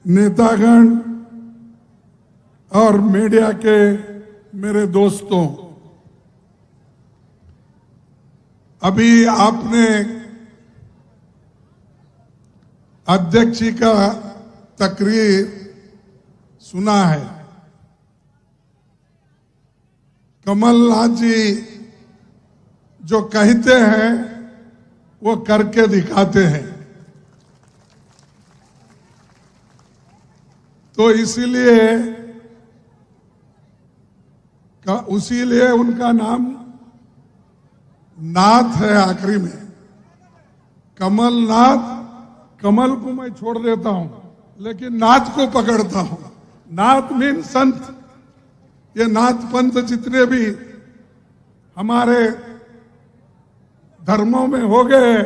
नेतागण और मीडिया के मेरे दोस्तों, अभी आपने अध्यक्ष जी का तकरीर सुना है। कमलनाथ जी जो कहते हैं वो करके दिखाते हैं, तो इसीलिए उनका नाम नाथ है आखिरी में। कमलनाथ, कमल को मैं छोड़ देता हूं लेकिन नाथ को पकड़ता हूं। नाथ मीन संत। ये नाथ पंथ जितने भी हमारे धर्मों में हो गए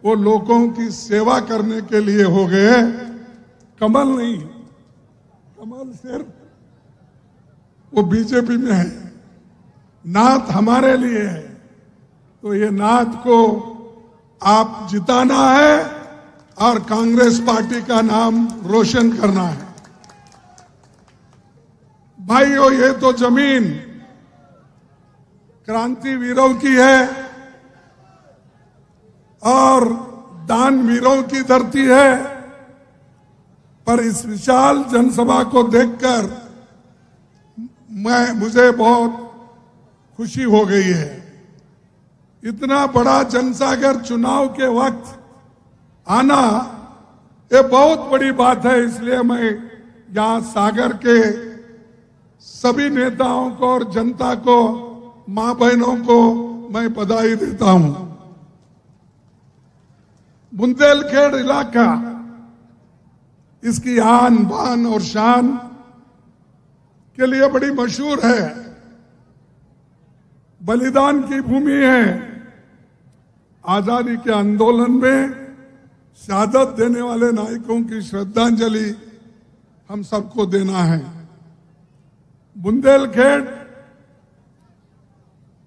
वो लोगों की सेवा करने के लिए हो गए, कमल नहीं। कमल सिर्फ वो बीजेपी में है, नाथ हमारे लिए है। तो ये नाथ को आप जिताना है और कांग्रेस पार्टी का नाम रोशन करना है। भाइयों, ये तो जमीन क्रांति वीरों की है और दान वीरों की धरती है, पर इस विशाल जनसभा को देखकर मुझे बहुत खुशी हो गई है। इतना बड़ा जनसागर चुनाव के वक्त आना ये बहुत बड़ी बात है। इसलिए मैं यहां सागर के सभी नेताओं को और जनता को, मां बहनों को मैं बधाई देता हूं। बुंदेलखंड इलाका इसकी आन बान और शान के लिए बड़ी मशहूर है। बलिदान की भूमि है। आजादी के आंदोलन में शहादत देने वाले नायकों की श्रद्धांजलि हम सबको देना है। बुंदेलखंड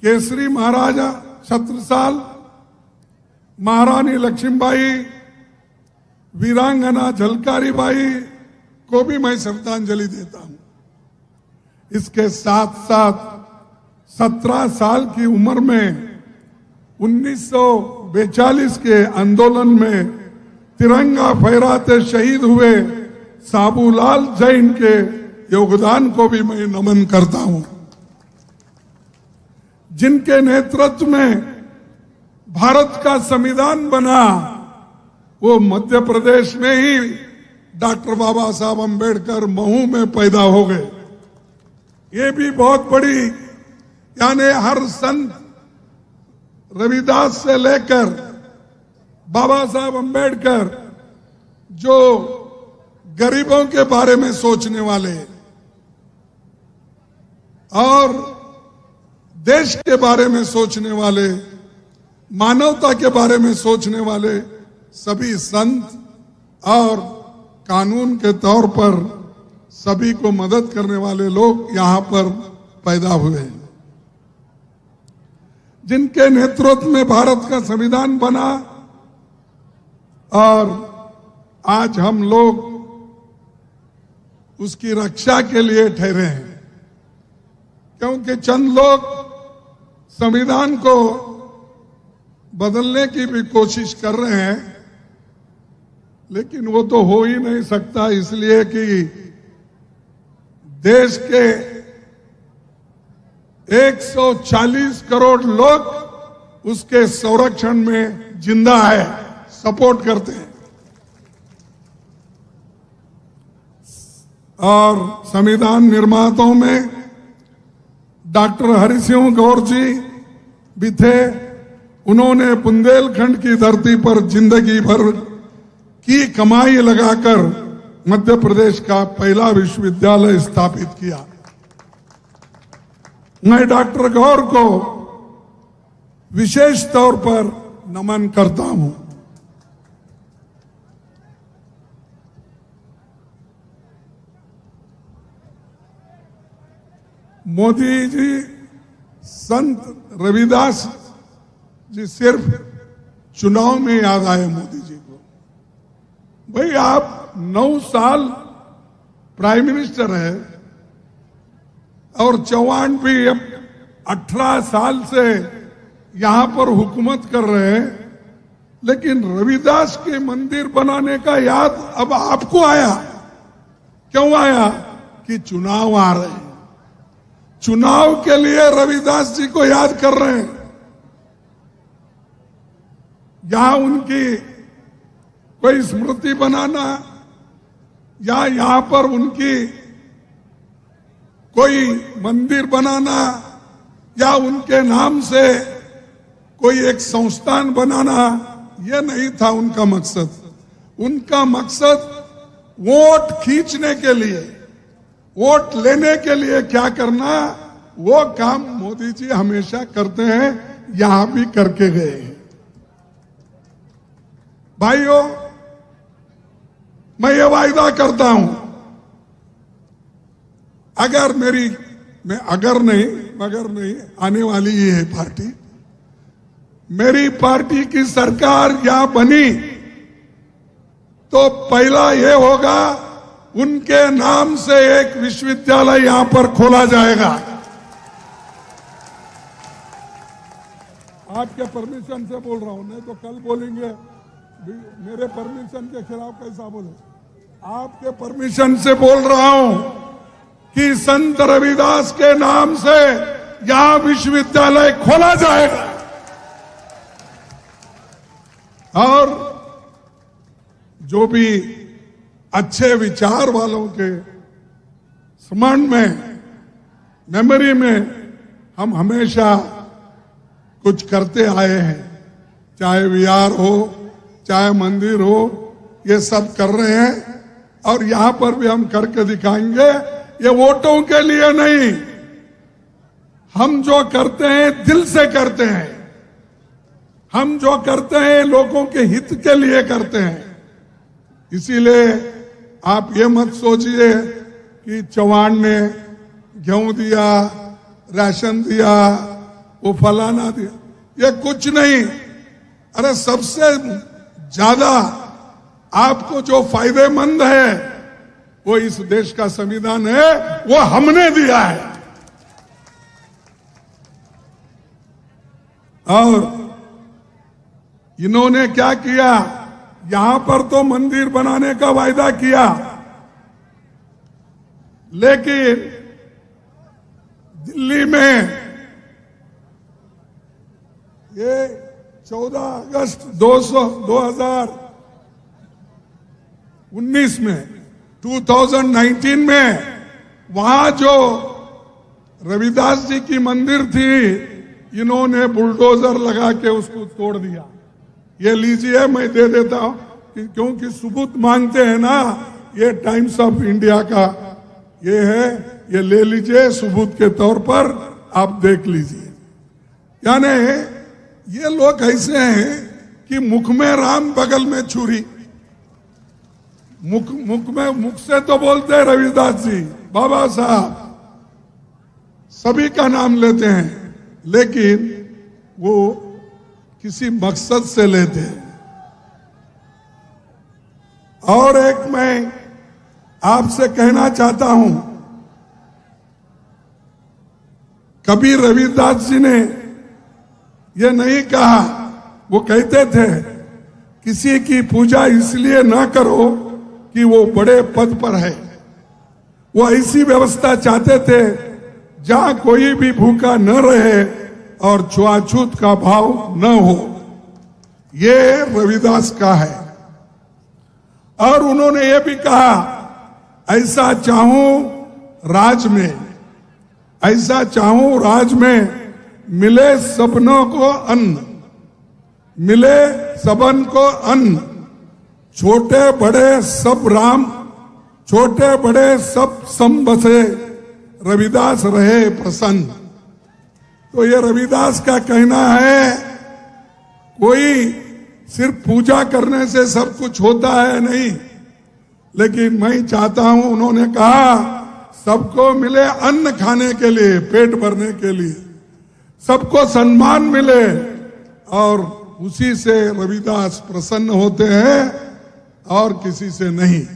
केसरी महाराजा छत्रसाल, महारानी लक्ष्मीबाई, वीरांगना झलकारी बाई को भी मैं श्रद्धांजलि देता हूं। इसके साथ साथ 17 साल की उम्र में 1942 के आंदोलन में तिरंगा फहराते शहीद हुए साबूलाल जैन के योगदान को भी मैं नमन करता हूं, जिनके नेतृत्व में भारत का संविधान बना। वो मध्य प्रदेश में ही डॉक्टर बाबा साहब अंबेडकर महू में पैदा हो गए। ये भी बहुत बड़ी, यानी हर संत रविदास से लेकर बाबा साहब अंबेडकर जो गरीबों के बारे में सोचने वाले और देश के बारे में सोचने वाले, मानवता के बारे में सोचने वाले सभी संत और कानून के तौर पर सभी को मदद करने वाले लोग यहां पर पैदा हुए हैं, जिनके नेतृत्व में भारत का संविधान बना। और आज हम लोग उसकी रक्षा के लिए ठहरे हैं, क्योंकि चंद लोग संविधान को बदलने की भी कोशिश कर रहे हैं, लेकिन वो तो हो ही नहीं सकता, इसलिए कि देश के 140 करोड़ लोग उसके संरक्षण में जिंदा है, सपोर्ट करते हैं। और संविधान निर्माताओं में डॉक्टर हरि सिंह गौर जी भी थे। उन्होंने बुंदेलखंड की धरती पर जिंदगी भर की कमाई लगाकर मध्य प्रदेश का पहला विश्वविद्यालय स्थापित किया। मैं डॉक्टर गौर को विशेष तौर पर नमन करता हूं। मोदी जी, संत रविदास जी सिर्फ चुनाव में याद आए मोदी जी को। भाई आप 9 साल प्राइम मिनिस्टर है और चौहान भी अब 18 साल से यहां पर हुकूमत कर रहे हैं, लेकिन रविदास के मंदिर बनाने का याद अब आपको आया। क्यों आया? कि चुनाव आ रहे हैं, चुनाव के लिए रविदास जी को याद कर रहे हैं। यहां उनकी कोई स्मृति बनाना या यहां पर उनकी कोई मंदिर बनाना या उनके नाम से कोई एक संस्थान बनाना, यह नहीं था उनका मकसद। उनका मकसद वोट खींचने के लिए, वोट लेने के लिए क्या करना, वो काम मोदी जी हमेशा करते हैं, यहां भी करके गए। भाइयों, मैं ये वायदा करता हूं, अगर मगर नहीं आने वाली ही है पार्टी, मेरी पार्टी की सरकार यहां बनी तो पहला ये होगा, उनके नाम से एक विश्वविद्यालय यहां पर खोला जाएगा। आपके परमिशन से बोल रहा हूं, नहीं तो कल बोलेंगे मेरे परमिशन के खिलाफ कैसा बोले। आपके परमिशन से बोल रहा हूं कि संत रविदास के नाम से यहां विश्वविद्यालय खोला जाएगा और जो भी अच्छे विचार वालों के स्मरण में, मेमोरी में हम हमेशा कुछ करते आए हैं, चाहे विहार हो, चाहे मंदिर हो, ये सब कर रहे हैं और यहां पर भी हम करके दिखाएंगे। ये वोटों के लिए नहीं, हम जो करते हैं दिल से करते हैं, हम जो करते हैं लोगों के हित के लिए करते हैं। इसीलिए आप ये मत सोचिए कि चौहान ने गेहूं दिया, राशन दिया, वो फलाना दिया, ये कुछ नहीं। अरे सबसे ज्यादा आपको जो फायदेमंद है वो इस देश का संविधान है, वो हमने दिया है। और इन्होंने क्या किया, यहां पर तो मंदिर बनाने का वायदा किया, लेकिन दिल्ली में ये 14 अगस्त 2019 में वहां जो रविदास जी की मंदिर थी, इन्होंने बुलडोजर लगा के उसको तोड़ दिया। ये लीजिए, मैं दे देता हूं, क्योंकि सबूत मांगते हैं ना, ये टाइम्स ऑफ इंडिया का ये है, ये ले लीजिए सबूत के तौर पर, आप देख लीजिए। यानी ये लोग ऐसे हैं कि मुख में राम बगल में छुरी। मुख से तो बोलते हैं रविदास जी, बाबा साहब, सभी का नाम लेते हैं, लेकिन वो किसी मकसद से लेते हैं। और एक मैं आपसे कहना चाहता हूं, कभी रविदास जी ने ये नहीं कहा, वो कहते थे किसी की पूजा इसलिए ना करो कि वो बड़े पद पर है। वो ऐसी व्यवस्था चाहते थे जहां कोई भी भूखा न रहे और छुआछूत का भाव न हो। ये रविदास का है। और उन्होंने ये भी कहा, ऐसा चाहूं राज में, ऐसा चाहूं राज में मिले सबनों को अन्न, मिले सबन को अन्न, छोटे बड़े सब राम, छोटे बड़े सब सम बसे, रविदास रहे प्रसन्न। तो ये रविदास का कहना है, कोई सिर्फ पूजा करने से सब कुछ होता है नहीं, लेकिन मैं चाहता हूं, उन्होंने कहा सबको मिले अन्न खाने के लिए, पेट भरने के लिए, सबको सम्मान मिले, और उसी से रविदास प्रसन्न होते हैं और किसी से नहीं।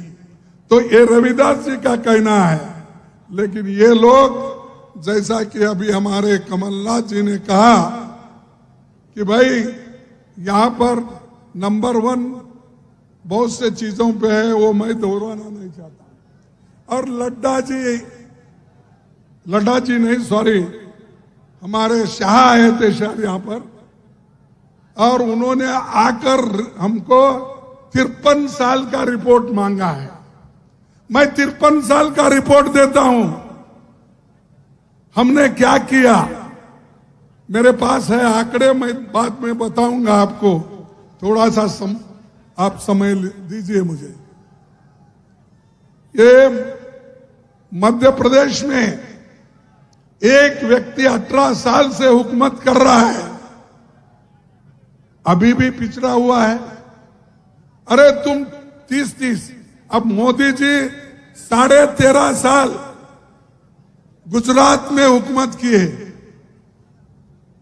तो ये रविदास जी का कहना है। लेकिन ये लोग, जैसा कि अभी हमारे कमलनाथ जी ने कहा कि भाई यहां पर नंबर 1 बहुत से चीजों पे है, वो मैं दोहराना नहीं चाहता। और लड्डा जी नहीं, सॉरी, हमारे शाह आए थे शायद यहां पर, और उन्होंने आकर हमको 53 साल का रिपोर्ट मांगा है। मैं 53 साल का रिपोर्ट देता हूं, हमने क्या किया। मेरे पास है आंकड़े, मैं बाद में बताऊंगा आपको, थोड़ा सा आप समय दीजिए मुझे। ये मध्य प्रदेश में एक व्यक्ति 18 साल से हुकूमत कर रहा है, अभी भी पिछड़ा हुआ है। अरे तुम 30-30, अब मोदी जी 13.5 साल गुजरात में हुकूमत किए,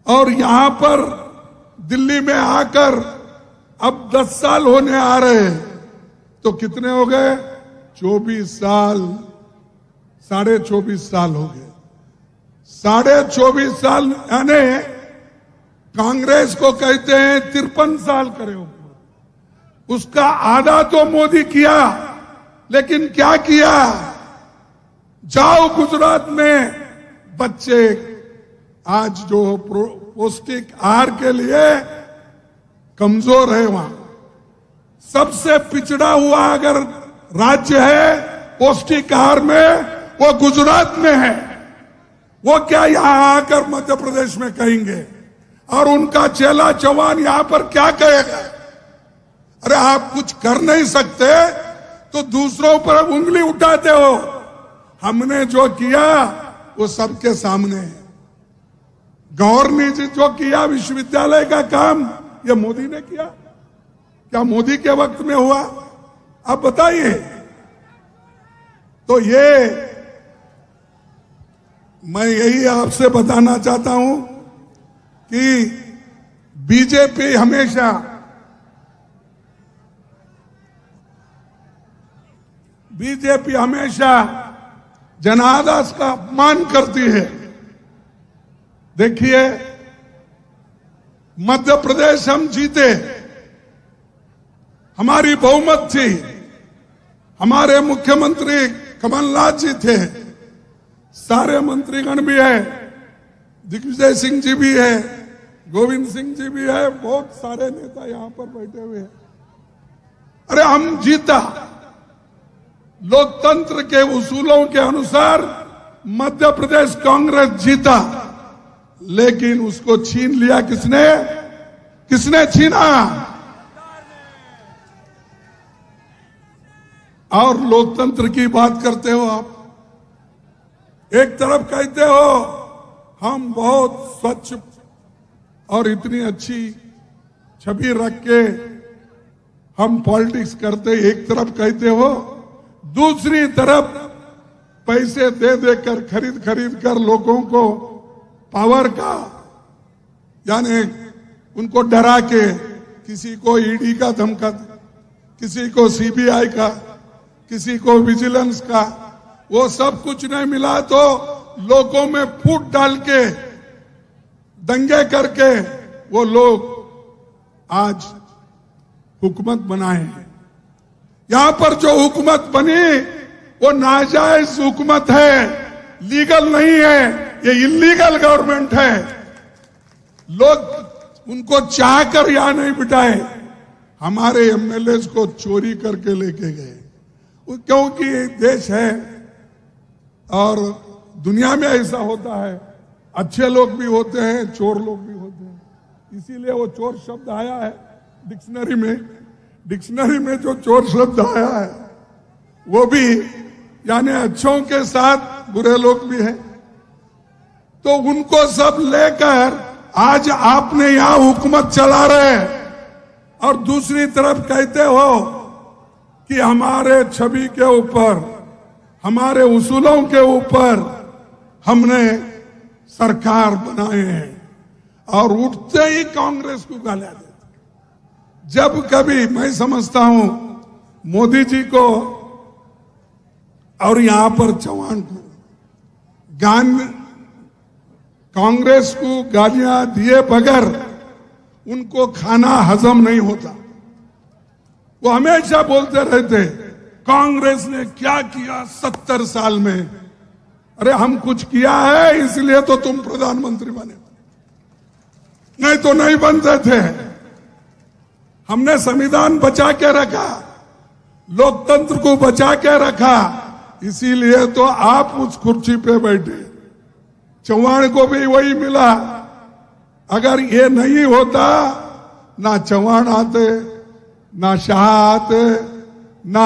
और यहां पर दिल्ली में आकर अब 10 साल होने आ रहे हैं, तो कितने हो गए? 24 साल, 24.5 साल हो गए। 24.5 साल, यानी कांग्रेस को कहते हैं 53 साल करे हुकूमत, उसका आधा तो मोदी किया। लेकिन क्या किया? जाओ गुजरात में, बच्चे आज जो पौष्टिक आहार के लिए कमजोर है, वहां सबसे पिछड़ा हुआ अगर राज्य है पौष्टिक आहार में, वो गुजरात में है। वो क्या यहां आकर मध्य प्रदेश में कहेंगे? और उनका चेला चौहान यहां पर क्या कहेगा? अरे आप कुछ कर नहीं सकते तो दूसरों पर उंगली उठाते हो। हमने जो किया वो सबके सामने है। गौर ने जो किया विश्वविद्यालय का काम, ये मोदी ने किया? क्या मोदी के वक्त में हुआ? आप बताइए। तो ये मैं यही आपसे बताना चाहता हूं कि बीजेपी हमेशा जनादेश का अपमान करती है। देखिए, मध्य प्रदेश हम जीते, हमारी बहुमत थी, हमारे मुख्यमंत्री कमलनाथ जी थे, सारे मंत्रीगण भी है, दिग्विजय सिंह जी भी है, गोविंद सिंह जी भी है, बहुत सारे नेता यहां पर बैठे हुए हैं। अरे हम जीता, लोकतंत्र के उसूलों के अनुसार मध्य प्रदेश कांग्रेस जीता, लेकिन उसको छीन लिया किसने? किसने छीना? और लोकतंत्र की बात करते हो आप। एक तरफ कहते हो हम बहुत स्वच्छ और इतनी अच्छी छवि रख के हम पॉलिटिक्स करते, एक तरफ कहते हो, दूसरी तरफ पैसे दे देकर खरीद कर लोगों को पावर का, यानी उनको डरा के, किसी को ईडी का धमका, किसी को सीबीआई का, किसी को विजिलेंस का, वो सब कुछ नहीं मिला तो लोगों में फूट डाल के, दंगे करके वो लोग आज हुकूमत बनाए हैं। यहां पर जो हुकूमत बनी वो नाजायज हुकूमत है, लीगल नहीं है, ये इलीगल गवर्नमेंट है। लोग उनको चाहकर यहां नहीं बिठाए, हमारे एमएलए को चोरी करके लेके गए, क्योंकि देश है और दुनिया में ऐसा होता है, अच्छे लोग भी होते हैं, चोर लोग भी होते हैं। इसीलिए वो चोर शब्द आया है डिक्शनरी में जो चोर शब्द आया है वो भी, यानी अच्छों के साथ बुरे लोग भी हैं। तो उनको सब लेकर आज आपने यहां हुकूमत चला रहे हैं, और दूसरी तरफ कहते हो कि हमारे छवि के ऊपर, हमारे उसूलों के ऊपर हमने सरकार बनाए हैं, और उठते ही कांग्रेस को गालियां देते। जब कभी मैं समझता हूं मोदी जी को और यहां पर चौहान को कांग्रेस को गालियां दिए बगैर उनको खाना हजम नहीं होता। वो हमेशा बोलते रहते कांग्रेस ने क्या किया 70 साल में। अरे हम कुछ किया है इसलिए तो तुम प्रधानमंत्री बने, नहीं तो नहीं बनते थे। हमने संविधान बचा के रखा, लोकतंत्र को बचा के रखा, इसीलिए तो आप उस कुर्सी पे बैठे। चौहान को भी वही मिला। अगर ये नहीं होता ना चौहान आते, ना शाह आते, ना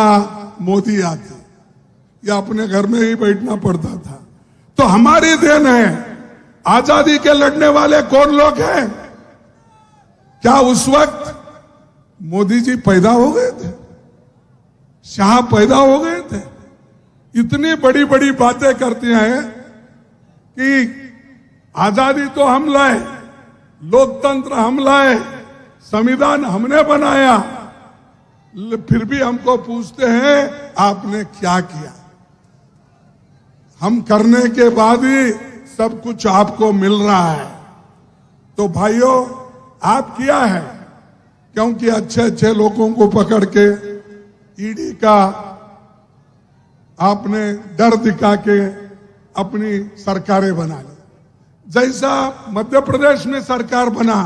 मोदी आते, या अपने घर में ही बैठना पड़ता था। तो हमारी देन है। आजादी के लड़ने वाले कौन लोग हैं? क्या उस वक्त मोदी जी पैदा हो गए थे? शाह पैदा हो गए थे? इतनी बड़ी बड़ी बातें करती हैं कि आजादी तो हम लाए, लोकतंत्र हम लाए, संविधान हमने बनाया, फिर भी हमको पूछते हैं आपने क्या किया। हम करने के बाद ही सब कुछ आपको मिल रहा है। तो भाइयों, आप किया है, क्योंकि अच्छे अच्छे लोगों को पकड़ के ईडी का आपने डर दिखा के अपनी सरकारें बना ली। जैसा मध्य प्रदेश में सरकार बना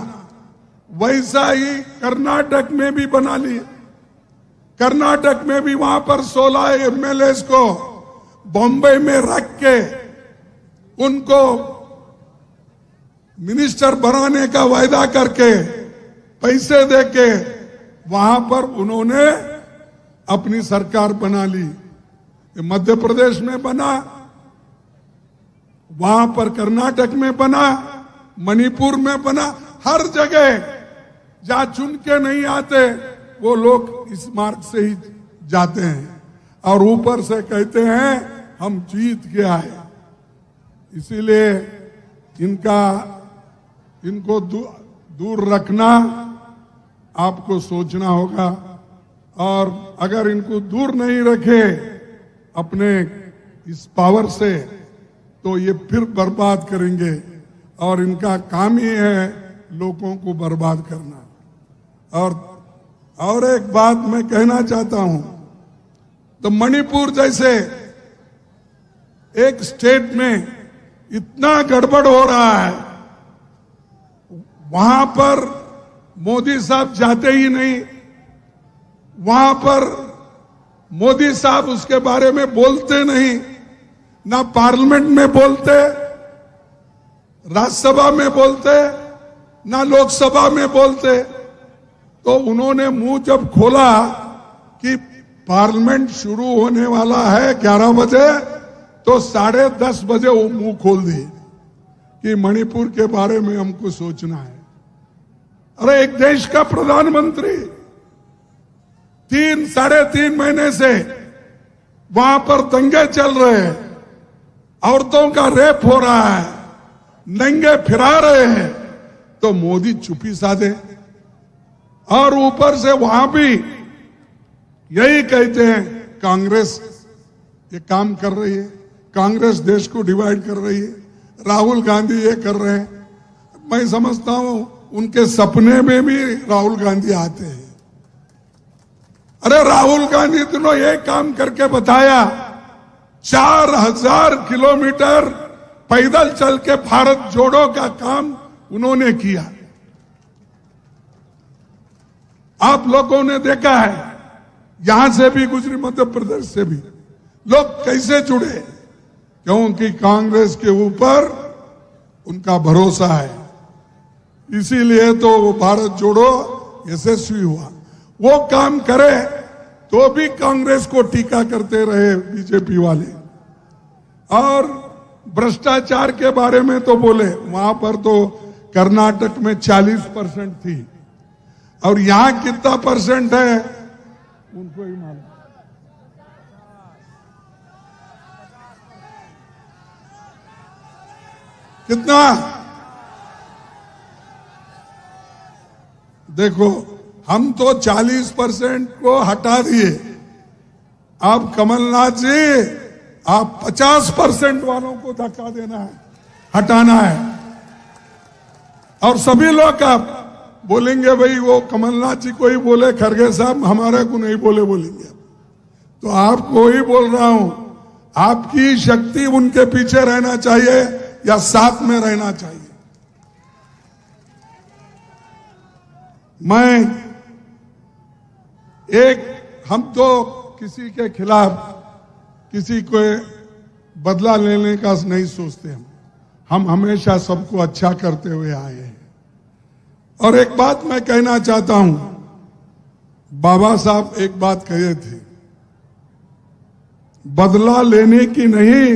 वैसा ही कर्नाटक में भी बना ली। कर्नाटक में भी वहां पर 16 एमएलए को बॉम्बे में रख के उनको मिनिस्टर बनाने का वायदा करके पैसे देके वहां पर उन्होंने अपनी सरकार बना ली। मध्य प्रदेश में बना, वहां पर कर्नाटक में बना, मणिपुर में बना, हर जगह जहां चुन के नहीं आते वो लोग इस मार्ग से ही जाते हैं और ऊपर से कहते हैं हम जीत के आए। इसीलिए इनको दूर रखना आपको सोचना होगा। और अगर इनको दूर नहीं रखे अपने इस पावर से तो ये फिर बर्बाद करेंगे और इनका काम ही है लोगों को बर्बाद करना। और एक बात मैं कहना चाहता हूं, तो मणिपुर जैसे एक स्टेट में इतना गड़बड़ हो रहा है, वहां पर मोदी साहब जाते ही नहीं, वहां पर मोदी साहब उसके बारे में बोलते नहीं, ना पार्लियामेंट में बोलते, राज्यसभा में बोलते, ना लोकसभा में बोलते। तो उन्होंने मुंह जब खोला कि पार्लियामेंट शुरू होने वाला है 11 बजे, तो 10:30 बजे वो मुंह खोल दिए कि मणिपुर के बारे में हमको सोचना है। अरे एक देश का प्रधानमंत्री 3-3.5 महीने से वहां पर दंगे चल रहे हैं, औरतों का रेप हो रहा है, नंगे फिरा रहे हैं, तो मोदी चुप्पी साधे। और ऊपर से वहां भी यही कहते हैं कांग्रेस ये काम कर रही है, कांग्रेस देश को डिवाइड कर रही है, राहुल गांधी ये कर रहे हैं। मैं समझता हूं उनके सपने में भी राहुल गांधी आते हैं। अरे राहुल गांधी दोनों ये काम करके बताया, 4000 किलोमीटर पैदल चल के भारत जोड़ो का काम उन्होंने किया। आप लोगों ने देखा है, यहां से भी गुजरी, मध्य प्रदेश से भी लोग कैसे जुड़े, क्योंकि कांग्रेस के ऊपर उनका भरोसा है। इसीलिए तो वो भारत जोड़ो यशस्वी हुआ। वो काम करे तो भी कांग्रेस को टीका करते रहे बीजेपी वाले। और भ्रष्टाचार के बारे में तो बोले, वहां पर तो कर्नाटक में 40% थी, और यहां कितना परसेंट है उनको ही मालूम। कितना? देखो, हम तो 40% को हटा दिए। अब कमलनाथ जी आप 50% वालों को धक्का देना है, हटाना है। और सभी लोग आप बोलेंगे भाई वो कमलनाथ जी को ही बोले, खड़गे साहब हमारे को नहीं बोले बोलेंगे। तो आपको ही बोल रहा हूं, आपकी शक्ति उनके पीछे रहना चाहिए या साथ में रहना चाहिए। हम तो किसी के खिलाफ किसी को बदला लेने का नहीं सोचते। हम हमेशा सबको अच्छा करते हुए आए हैं। और एक बात मैं कहना चाहता हूं, बाबा साहब एक बात कहे थे, बदला लेने की नहीं,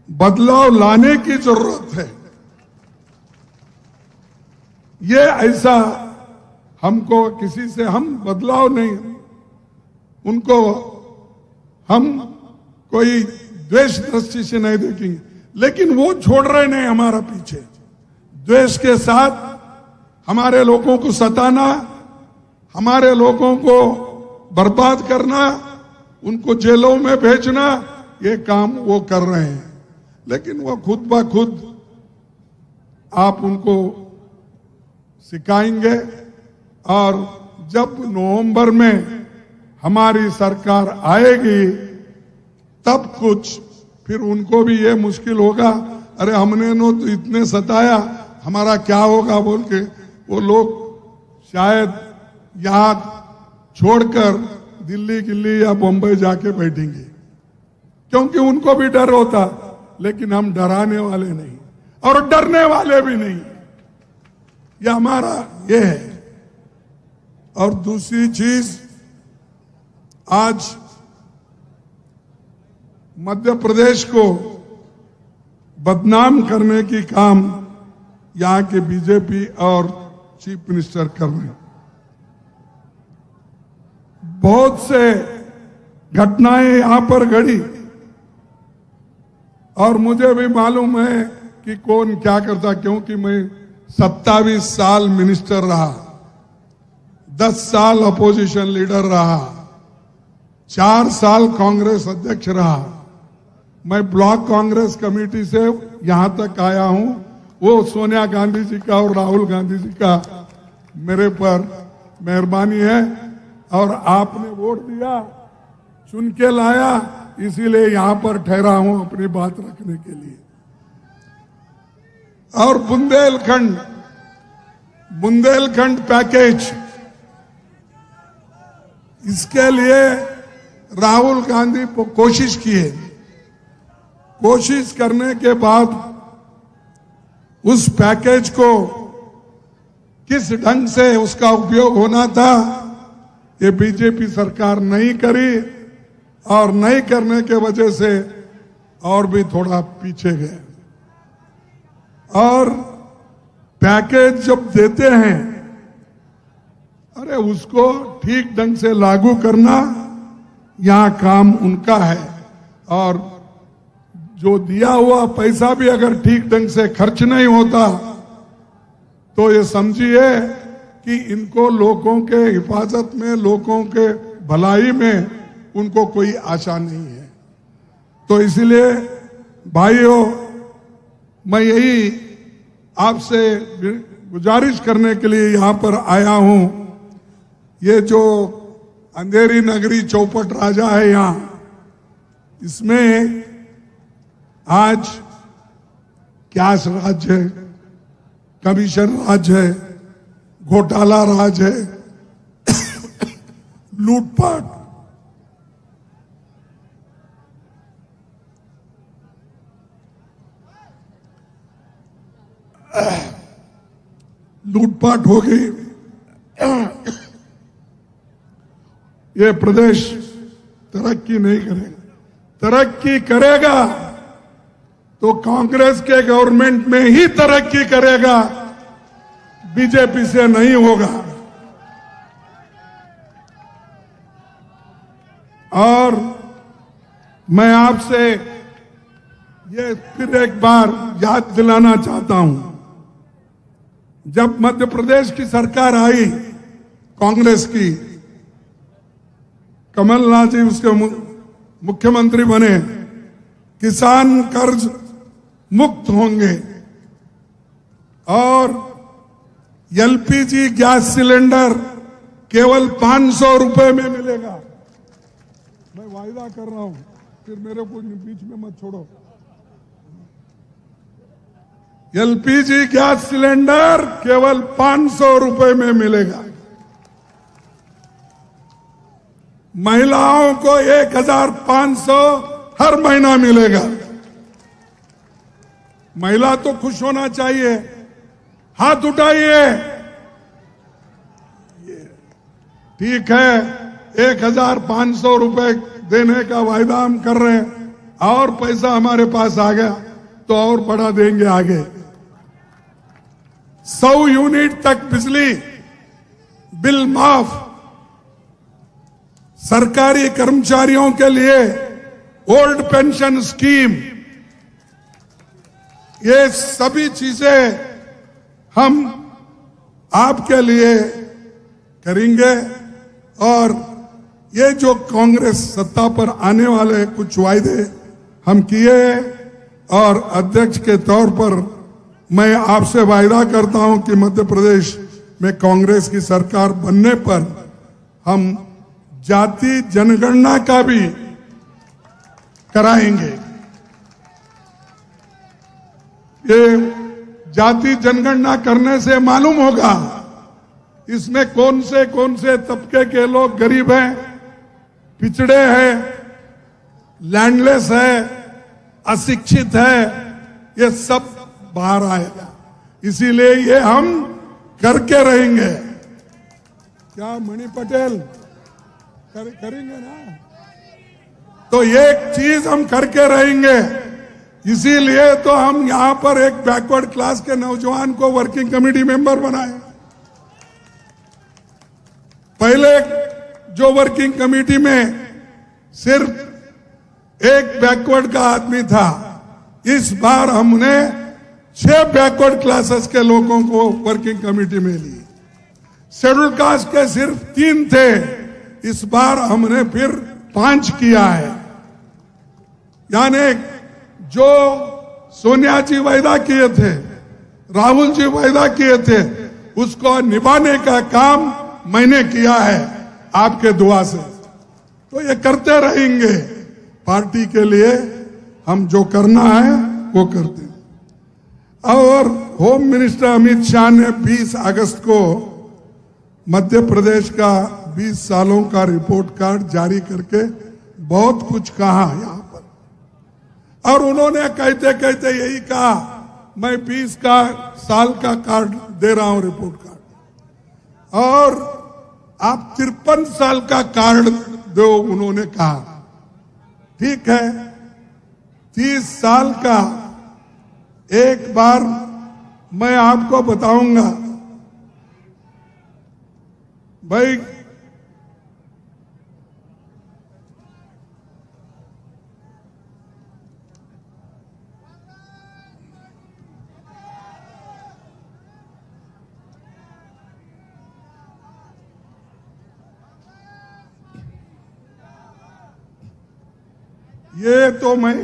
बदलाव लाने की जरूरत है। ये ऐसा हमको किसी से हम बदलाव नहीं, उनको हम कोई द्वेष दृष्टि से नहीं देखेंगे, लेकिन वो छोड़ रहे नहीं हमारा पीछे। द्वेष के साथ हमारे लोगों को सताना, हमारे लोगों को बर्बाद करना, उनको जेलों में भेजना, ये काम वो कर रहे हैं। लेकिन वो खुद ब खुद आप उनको सिखाएंगे। और जब नवंबर में हमारी सरकार आएगी तब कुछ फिर उनको भी ये मुश्किल होगा, अरे हमने तो इतने सताया, हमारा क्या होगा बोल के वो लोग शायद यहां छोड़कर दिल्ली गिल्ली या बम्बई जाके बैठेंगे, क्योंकि उनको भी डर होता। लेकिन हम डराने वाले नहीं और डरने वाले भी नहीं, ये हमारा ये है। और दूसरी चीज, आज मध्य प्रदेश को बदनाम करने की काम यहां के बीजेपी और चीफ मिनिस्टर कर रहे हैं। बहुत से घटनाएं यहां पर घड़ी और मुझे भी मालूम है कि कौन क्या करता, क्योंकि मैं 27 साल मिनिस्टर रहा, 10 साल अपोजिशन लीडर रहा, 4 साल कांग्रेस अध्यक्ष रहा। मैं ब्लॉक कांग्रेस कमेटी से यहां तक आया हूं। वो सोनिया गांधी जी का और राहुल गांधी जी का मेरे पर मेहरबानी है, और आपने वोट दिया, चुन के लाया, इसीलिए यहां पर ठहरा हूं अपनी बात रखने के लिए। और बुंदेलखंड पैकेज, इसके लिए राहुल गांधी कोशिश किए, कोशिश करने के बाद उस पैकेज को किस ढंग से उसका उपयोग होना था ये बीजेपी सरकार नहीं करी, और नहीं करने के वजह से और भी थोड़ा पीछे गए। और पैकेज जब देते हैं, अरे उसको ठीक ढंग से लागू करना यहां काम उनका है। और जो दिया हुआ पैसा भी अगर ठीक ढंग से खर्च नहीं होता तो ये समझिए कि इनको लोगों के हिफाजत में, लोगों के भलाई में उनको कोई आशा नहीं है। तो इसलिए भाइयों, मैं यही आपसे गुजारिश करने के लिए यहां पर आया हूं। ये जो अंधेरी नगरी चौपट राजा है यहां, इसमें आज कैश राज है, कमीशन राज है, घोटाला राज है, लूटपाट, लूटपाट हो गई। ये प्रदेश तरक्की नहीं करेगा। तरक्की करेगा तो कांग्रेस के गवर्नमेंट में ही तरक्की करेगा, बीजेपी से नहीं होगा। और मैं आपसे ये फिर एक बार याद दिलाना चाहता हूं, जब मध्य प्रदेश की सरकार आई कांग्रेस की, कमलनाथ जी उसके मुख्यमंत्री बने, किसान कर्ज मुक्त होंगे और एलपीजी गैस सिलेंडर केवल 500 रुपए में मिलेगा। मैं वायदा कर रहा हूं, फिर मेरे को बीच में मत छोड़ो। एलपीजी गैस सिलेंडर केवल 500 रुपए में मिलेगा। महिलाओं को 1500 हर महीना मिलेगा। महिला तो खुश होना चाहिए, हाथ उठाइए। ठीक है, 1500 रुपए देने का वायदा हम कर रहे हैं, और पैसा हमारे पास आ गया तो और बढ़ा देंगे आगे। 100 यूनिट तक बिजली बिल माफ। सरकारी कर्मचारियों के लिए ओल्ड पेंशन स्कीम, ये सभी चीजें हम आपके लिए करेंगे। और ये जो कांग्रेस सत्ता पर आने वाले कुछ वायदे हम किए, और अध्यक्ष के तौर पर मैं आपसे वायदा करता हूं कि मध्य प्रदेश में कांग्रेस की सरकार बनने पर हम जाति जनगणना का भी कराएंगे। ये जाति जनगणना करने से मालूम होगा इसमें कौन से तबके के लोग गरीब हैं, पिछड़े हैं, लैंडलेस है, अशिक्षित है, ये सब बाहर आएगा। इसीलिए ये हम करके रहेंगे। क्या मणि पटेल करेंगे ना? तो एक चीज हम करके रहेंगे। इसीलिए तो हम यहां पर एक बैकवर्ड क्लास के नौजवान को वर्किंग कमेटी मेंबर बनाए। पहले जो वर्किंग कमेटी में सिर्फ एक बैकवर्ड का आदमी था, इस बार हमने 6 बैकवर्ड क्लासेस के लोगों को वर्किंग कमेटी में ली। शेड्यूल कास्ट के सिर्फ 3 थे, इस बार हमने फिर 5 किया है। यानी जो सोनिया जी वायदा किए थे, राहुल जी वायदा किए थे, उसको निभाने का काम मैंने किया है आपके दुआ से। तो ये करते रहेंगे। पार्टी के लिए हम जो करना है वो करते हैं। और होम मिनिस्टर अमित शाह ने 20 अगस्त को मध्य प्रदेश का 20 सालों का रिपोर्ट कार्ड जारी करके बहुत कुछ कहा यहां पर, और उन्होंने कहते कहते यही कहा, मैं 20 साल का कार्ड दे रहा हूं, रिपोर्ट कार्ड, और आप 53 साल का कार्ड दो, उन्होंने कहा। ठीक है, 30 साल का एक बार मैं आपको बताऊंगा भाई। ये तो मैं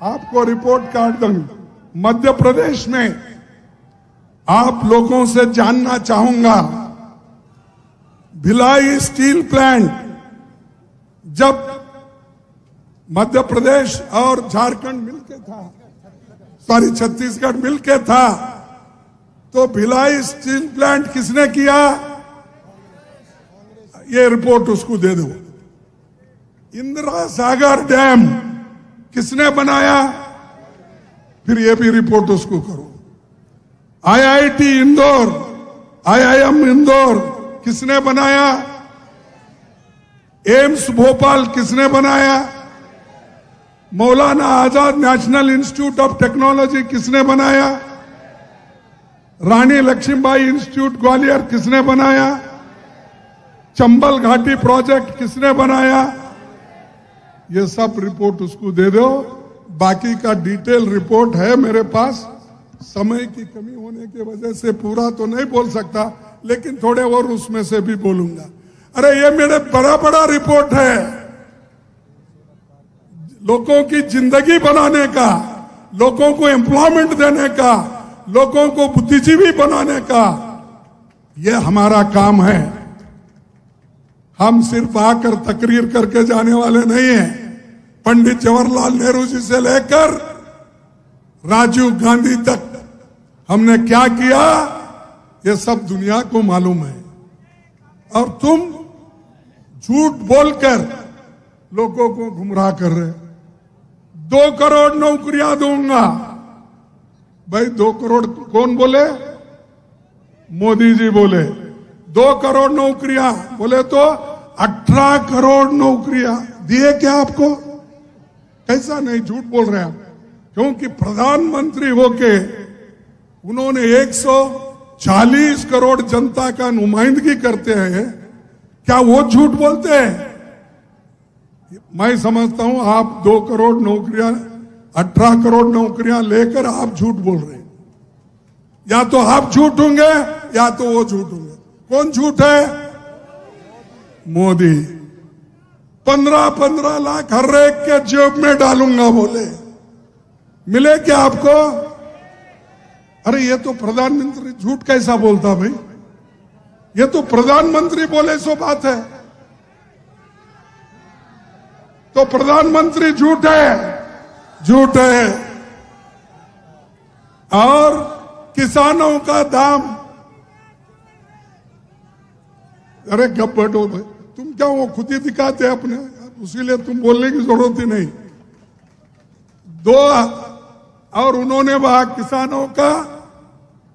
आपको रिपोर्ट कार्ड दूंगा। मध्य प्रदेश में आप लोगों से जानना चाहूंगा, भिलाई स्टील प्लांट जब मध्य प्रदेश और झारखंड मिलके था, सॉरी छत्तीसगढ़ मिलके था, तो भिलाई स्टील प्लांट किसने किया? ये रिपोर्ट उसको दे दो। इंदिरा सागर डैम किसने बनाया? फिर ये भी रिपोर्ट उसको करो। आईआईटी इंदौर, आईआईएम इंदौर किसने बनाया? एम्स भोपाल किसने बनाया? Maulana Azad national institute of technology किसने बनाया? रानी लक्ष्मीबाई इंस्टीट्यूट ग्वालियर किसने बनाया? चंबल घाटी प्रोजेक्ट किसने बनाया? ये सब रिपोर्ट उसको दे दो। बाकी का डिटेल रिपोर्ट है मेरे पास, समय की कमी होने की वजह से पूरा तो नहीं बोल सकता, लेकिन थोड़े और उसमें से भी बोलूंगा। अरे ये मेरे बड़ा बड़ा रिपोर्ट है। लोगों की जिंदगी बनाने का, लोगों को एम्प्लॉयमेंट देने का, लोगों को बुद्धिजीवी बनाने का, यह हमारा काम है। हम सिर्फ आकर तकरीर करके जाने वाले नहीं हैं। पंडित जवाहरलाल नेहरू जी से लेकर राजीव गांधी तक हमने क्या किया, यह सब दुनिया को मालूम है। और तुम झूठ बोलकर लोगों को गुमराह कर रहे। 2 करोड़ नौकरियां दूंगा। भाई 2 करोड़ कौन बोले? मोदी जी बोले 2 करोड़ नौकरियां, बोले तो 18 करोड़ नौकरियां दिए क्या आपको? कैसा नहीं, झूठ बोल रहे हैं आप। क्योंकि प्रधानमंत्री होके उन्होंने 140 करोड़ जनता का नुमाइंदगी करते हैं, क्या वो झूठ बोलते हैं? मैं समझता हूं आप 2 करोड़ नौकरियां, 18 करोड़ नौकरियां लेकर आप झूठ बोल रहे हैं। या तो आप झूठ होंगे या तो वो झूठ होंगे। कौन झूठ है? मोदी। 15-15 लाख हर एक के जेब में डालूंगा बोले, मिले क्या आपको? अरे ये तो प्रधानमंत्री झूठ कैसा बोलता भाई? ये तो प्रधानमंत्री बोले सो बात है। तो प्रधानमंत्री झूठ है, झूठ है। और किसानों का दाम, अरे गप बैठो भाई, तुम क्या वो खुद ही दिखाते हैं अपने, उसीलिए तुम बोलने की जरूरत ही नहीं। और उन्होंने वहां किसानों का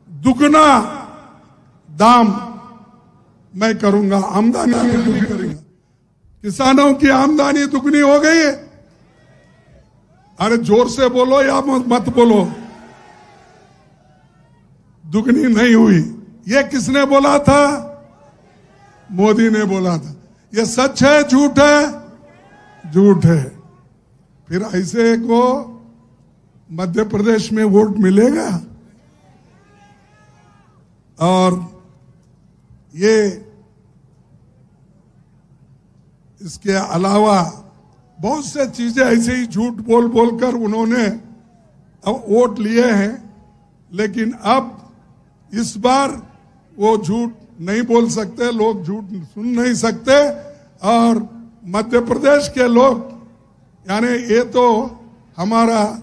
दुगना दाम मैं करूंगा, आमदनी दुगनी करूंगा। किसानों की आमदनी दुगनी हो गई है। अरे जोर से बोलो या मत बोलो, दुगनी नहीं हुई। ये किसने बोला था? मोदी ने बोला था। ये सच है झूठ है? झूठ है। फिर ऐसे को मध्य प्रदेश में वोट मिलेगा? और ये इसके अलावा बहुत से चीजें ऐसे ही झूठ बोल बोलकर उन्होंने वोट लिए हैं। लेकिन अब इस बार वो झूठ नहीं बोल सकते, लोग झूठ सुन नहीं सकते। और मध्य प्रदेश के लोग, यानी ये तो हमारा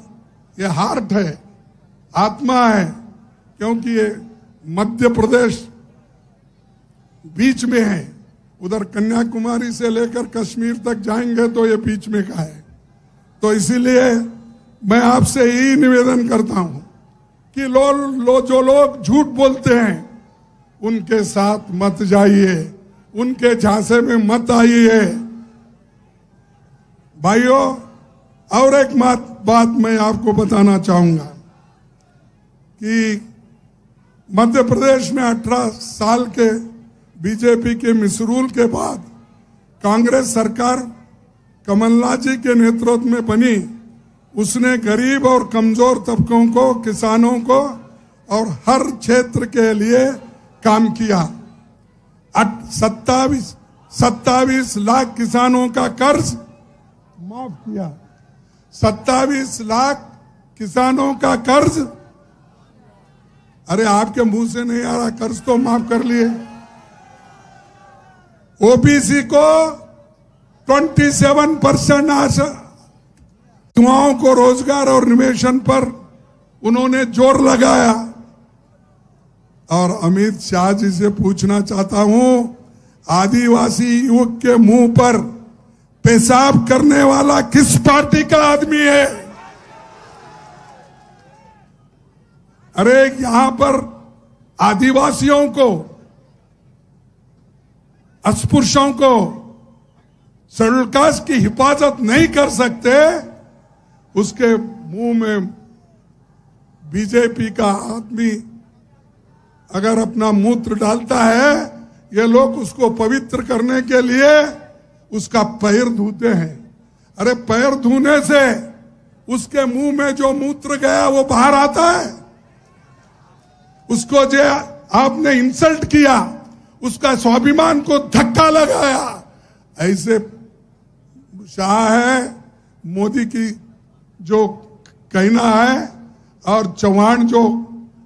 ये हार्ट है, आत्मा है, क्योंकि ये मध्य प्रदेश बीच में है। उधर कन्याकुमारी से लेकर कश्मीर तक जाएंगे तो ये बीच में का है। तो इसीलिए मैं आपसे यही निवेदन करता हूं कि जो लोग झूठ बोलते हैं उनके साथ मत जाइए, उनके झांसे में मत आइए। भाइयों, और एक बात मैं आपको बताना चाहूंगा कि मध्य प्रदेश में 18 साल के बीजेपी के मिसरूल के बाद कांग्रेस सरकार कमलनाथ जी के नेतृत्व में बनी। उसने गरीब और कमजोर तबकों को, किसानों को और हर क्षेत्र के लिए काम किया। 27 लाख किसानों का कर्ज माफ किया। 27 लाख किसानों का कर्ज, अरे आपके मुंह से नहीं आ रहा, कर्ज तो माफ कर लिए। ओबीसी को 27% युवाओं को रोजगार और निवेशन पर उन्होंने जोर लगाया। और अमित शाह जी से पूछना चाहता हूं, आदिवासी युवक के मुंह पर पेशाब करने वाला किस पार्टी का आदमी है? अरे यहां पर आदिवासियों को, अस्पृश्यों को, शेड्यूल कास्ट की हिफाजत नहीं कर सकते, उसके मुंह में बीजेपी का आदमी अगर अपना मूत्र डालता है, ये लोग उसको पवित्र करने के लिए उसका पैर धोते हैं। अरे पैर धोने से उसके मुंह में जो मूत्र गया वो बाहर आता है। उसको जो आपने इंसल्ट किया, उसका स्वाभिमान को धक्का लगाया, ऐसे शाह है मोदी की जो कहना है, और चौहान जो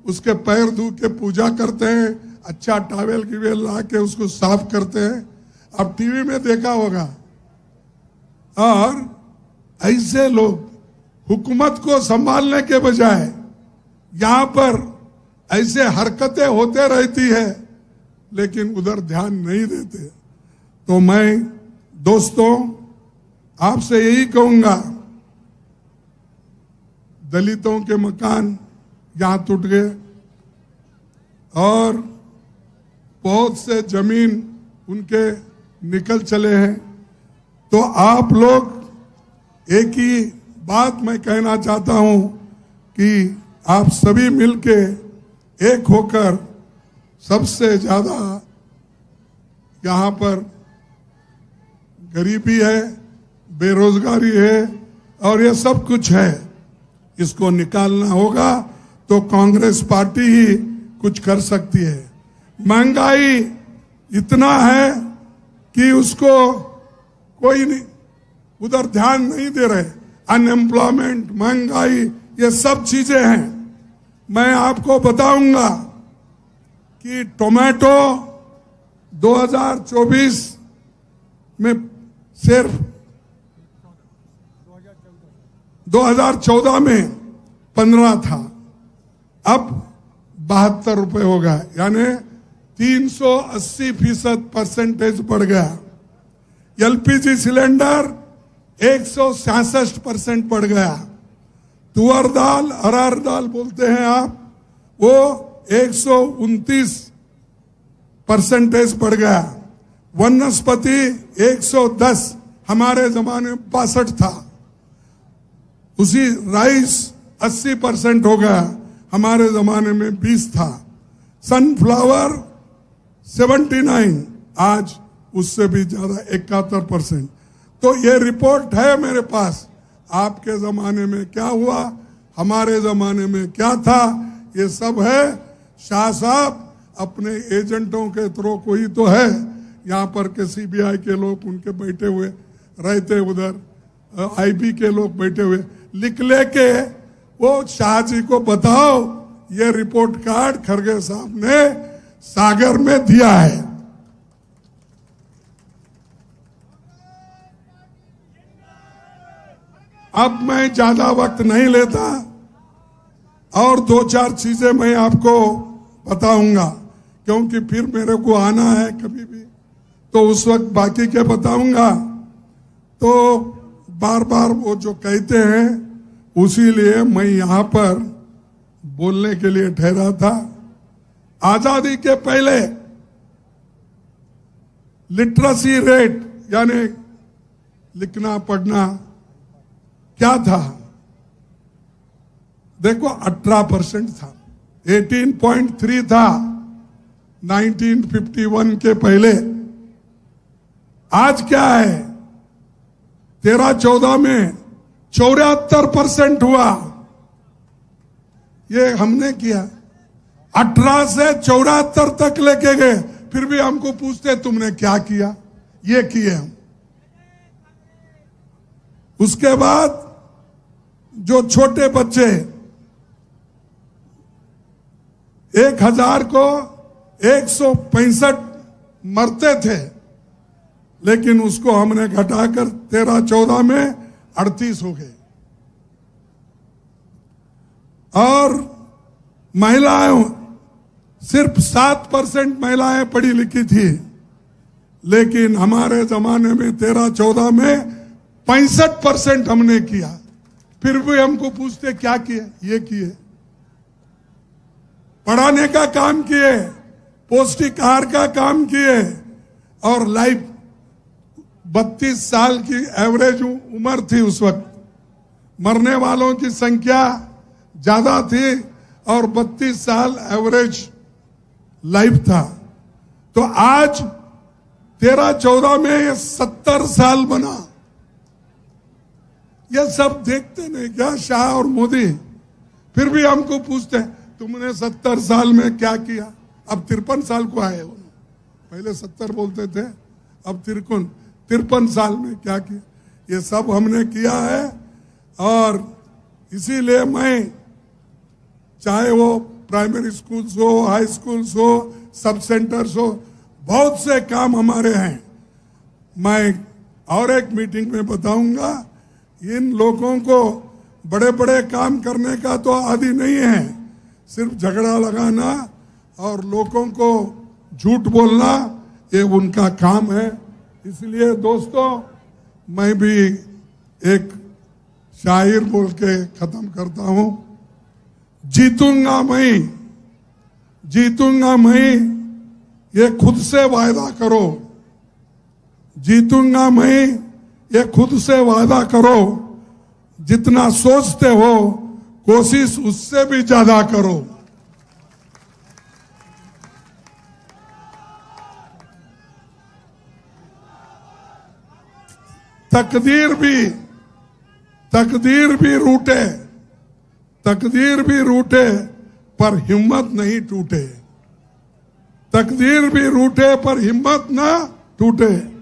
उसके पैर धो के पूजा करते हैं, अच्छा टावेल की वेल ला के उसको साफ करते हैं, अब टीवी में देखा होगा। और ऐसे लोग हुकूमत को संभालने के बजाय यहां पर ऐसे हरकतें होते रहती है, लेकिन उधर ध्यान नहीं देते। तो मैं दोस्तों आपसे यही कहूंगा, दलितों के मकान यहां टूट गए और बहुत से जमीन उनके निकल चले हैं। तो आप लोग एक ही बात मैं कहना चाहता हूं कि आप सभी मिलके एक होकर, सबसे ज्यादा यहां पर गरीबी है, बेरोजगारी है और ये सब कुछ है, इसको निकालना होगा। तो कांग्रेस पार्टी ही कुछ कर सकती है। महंगाई इतना है कि उसको कोई नहीं उधर ध्यान नहीं दे रहे। अनएम्प्लॉयमेंट, महंगाई, ये सब चीजें हैं। मैं आपको बताऊंगा कि टोमेटो 2024 में सिर्फ 2014 में 15 था, अब 72 रुपए हो गया, यानी 380% बढ़ गया। एलपीजी सिलेंडर 166% बढ़ गया। तुअर दाल, अरहर दाल बोलते हैं आप, वो 129% बढ़ गया। वनस्पति 110, हमारे जमाने में 62 था। उसी राइस 80% हो गया, हमारे जमाने में 20 था। सनफ्लावर 79, आज उससे भी ज्यादा 71%। तो ये रिपोर्ट है मेरे पास। आपके जमाने में क्या हुआ, हमारे जमाने में क्या था, ये सब है। शाह साहब अपने एजेंटों के थ्रू कोई तो है यहाँ पर के सीबीआई के लोग उनके बैठे हुए रहते, उधर आईबी के लोग बैठे हुए, लिख लेके वो शाह जी को बताओ ये रिपोर्ट कार्ड खरगे साहब ने सागर में दिया है। अब मैं ज्यादा वक्त नहीं लेता और 2-4 चीजें मैं आपको बताऊंगा, क्योंकि फिर मेरे को आना है कभी भी, तो उस वक्त बाकी के बताऊंगा। तो बार बार वो जो कहते हैं, उसी लिए मैं यहां पर बोलने के लिए ठहरा था। आजादी के पहले लिटरेसी रेट, यानी लिखना पढ़ना क्या था, देखो 18% था, 18.3 था 1951 के पहले। आज क्या है, 13-14 में 74% हुआ। ये हमने किया, 18 से 74 तक लेके गए, फिर भी हमको पूछते तुमने क्या किया, ये किए हम। उसके बाद जो छोटे बच्चे 1000 को 165 मरते थे, लेकिन उसको हमने घटाकर 13-14 में 38 हो गए। और महिलाएं, सिर्फ 7% महिलाएं पढ़ी लिखी थी, लेकिन हमारे जमाने में 13-14 में 65% हमने किया। फिर भी हमको पूछते क्या किए, ये किए। पढ़ाने का काम किए, पौष्टिक आहार का काम किए, और लाइफ 32 साल की एवरेज उम्र थी उस वक्त। मरने वालों की संख्या ज्यादा थी और 32 साल एवरेज लाइफ था। तो आज 13-14 में ये 70 साल बना। ये सब देखते नहीं क्या शाह और मोदी? फिर भी हमको पूछते हैं तुमने 70 साल में क्या किया। अब 53 साल को आए हो, पहले 70 बोलते थे, अब 53 साल में क्या किया। ये सब हमने किया है। और इसीलिए मैं, चाहे वो प्राइमरी स्कूल्स हो, हाई स्कूल्स हो, सब सेंटर्स हो, बहुत से काम हमारे हैं। मैं और एक मीटिंग में बताऊंगा, इन लोगों को बड़े बड़े काम करने का तो आदि नहीं है, सिर्फ झगड़ा लगाना और लोगों को झूठ बोलना, ये उनका काम है। इसलिए दोस्तों, मैं भी एक शायर बोल के खत्म करता हूं। जीतूंगा मैं, जीतूंगा मैं, ये खुद से वायदा करो। जीतूंगा मैं, ये खुद से वादा करो। जितना सोचते हो कोशिश उससे भी ज्यादा करो। तकदीर भी रूठे पर हिम्मत नहीं टूटे। तकदीर भी रूठे पर हिम्मत ना टूटे।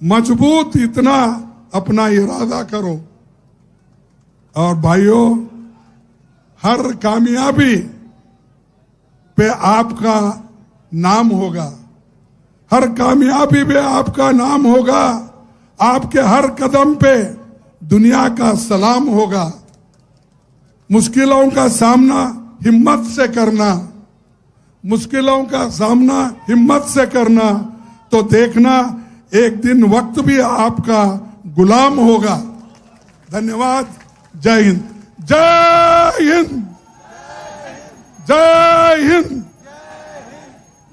मजबूत इतना अपना इरादा करो। और भाइयों, हर कामयाबी पे आपका नाम होगा। हर कामयाबी पे आपका नाम होगा। आपके हर कदम पे दुनिया का सलाम होगा। मुश्किलों का सामना हिम्मत से करना, मुश्किलों का सामना हिम्मत से करना, तो देखना एक दिन वक्त भी आपका गुलाम होगा। धन्यवाद। जय हिंद, जय हिंद, जय हिंद,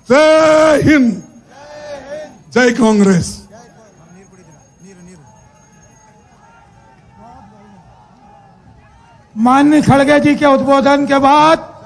जय हिंद, जय कांग्रेस। माननीय खड़गे जी के उद्बोधन के बाद